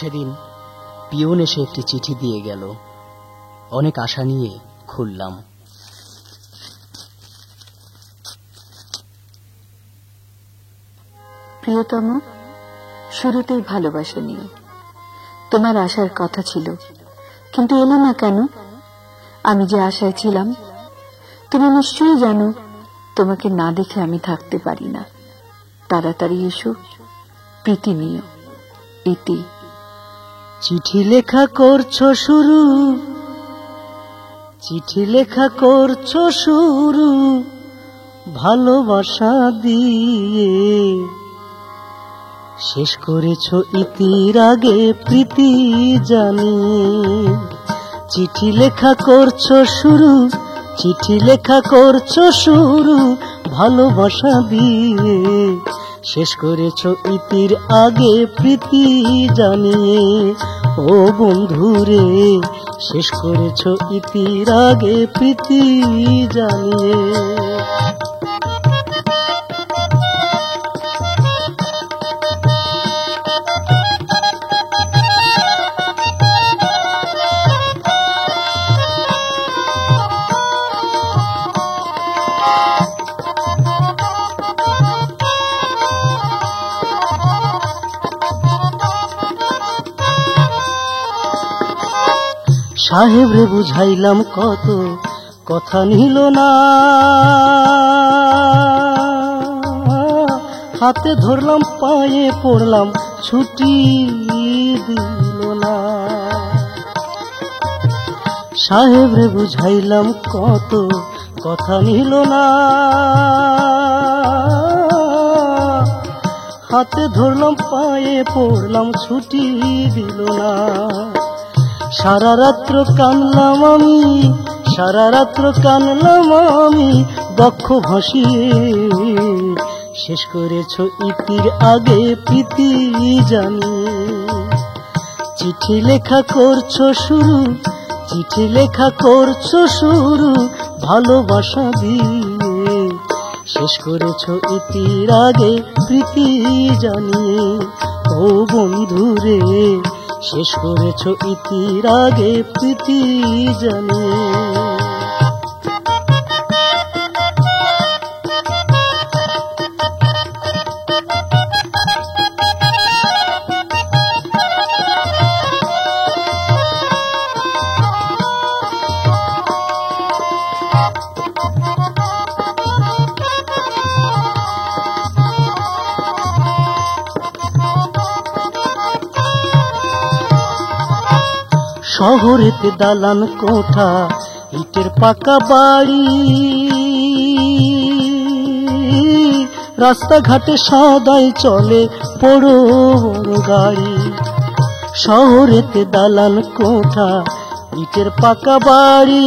সেদিন পিয়ন এসে একটি চিঠি দিয়ে গেল। অনেক আশা নিয়ে খুললাম। প্রিয়তম, শুরুতেই ভালোবাসা নিয়ে তোমার আসার কথা ছিল, কিন্তু এলো না কেন? আমি যে আশায় ছিলাম, তুমি নিশ্চয়ই জানো তোমাকে না দেখে আমি থাকতে পারি না। তাড়াতাড়ি এসো, প্রীতি নিও। ইতি। চিঠি লেখা করছো শুরু, চিঠি লেখা করছো শুরু, ভালোবাসা দিয়ে শেষ করেছো ইতির আগে প্রীতি জানিয়ে। চিঠি লেখা করছো শুরু, চিঠি লেখা করছো শুরু, ভালোবাসা দিয়ে শেষ করেছো ইতির আগে প্রীতি জানিয়ে। ও বন্ধুরে, শেষ করেছো ইতির আগে প্রীতি জানিয়ে। সাহেব রে বুঝাইলাম কত, কথা নিল না। হাতে ধরলাম, পায়ে পড়লাম, ছুটি দিল না। সাহেব রে বুঝাইলাম কত, কথা নিল না। হাতে ধরলাম, পায়ে পড়লাম, ছুটি দিল না। সারা রাত্র কানলাম আমি, সারা রাত্র কানলাম আমি, বক্ষ ভাসিয়ে শেষ করেছো ইতির আগে প্রীতি জানিয়ে। চিঠি লেখা করছো শুরু, চিঠি লেখা করছো শুরু, ভালোবাসা দিয়ে শেষ করেছো ইতির আগে প্রীতি জানিয়ে। ও বন্ধুরে, শেষ করেছো ইতির আগে প্রীতি জানিয়ে। শহরেতে দালান কোঠা, ইটের পাকা বাড়ি, রাস্তাঘাটে সদাই চলে বড় বড় গাড়ি। শহরেতে দালান কোঠা, ইটের পাকা বাড়ি,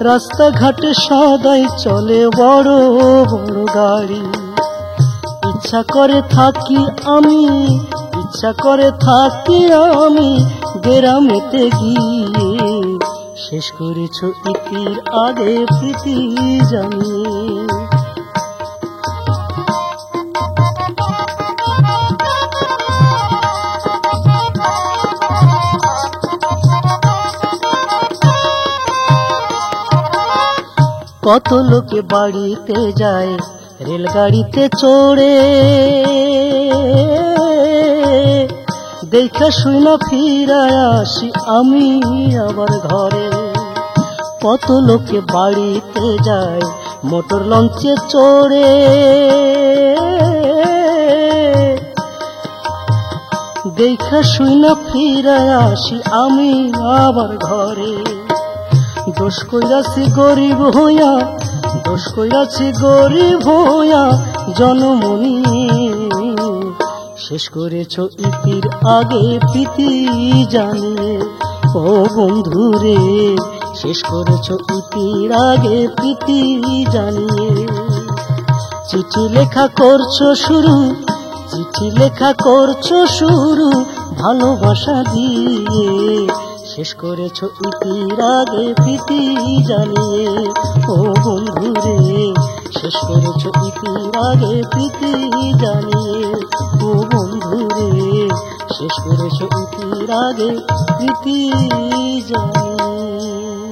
রাস্তাঘাটে সদাই চলে বড় বড় গাড়ি। ইচ্ছা করে থাকি আমি, ইচ্ছা করে থাকি আমি, গ্রামেতে গিয়ে শেষ করেছো ইতির আগে প্রীতি জানিয়ে। কত লোকে বাড়িতে যায় রেলগাড়িতে চড়ে, দেখা শুনা ফিরায় আসি আমি আবার ঘরে। কত লোকে বাড়িতে যায় মোটর লঞ্চে চড়ে, দেখা শুনা ফিরায় আসি আমি আবার ঘরে। দোষ কইরাছি গরিব হইয়া, দোষ কইরাছি গরিব হইয়া, জনম নিয়ে শেষ করেছো ইতির আগে প্রীতি জানিয়ে। ও বন্ধুরে, শেষ করেছো ইতির আগে প্রীতি জানিয়ে। চিঠি লেখা করছো শুরু, চিঠি লেখা করছো শুরু, ভালোবাসা দিয়ে শেষ করেছো ইতির আগে প্রীতি জানিয়ে। ও বন্ধুরে, শেষ করেছো ইতির আগে প্রীতি জানিয়ে। ও বন্ধুরে, শেষ করেছ ইতির আগে ইতি জানি।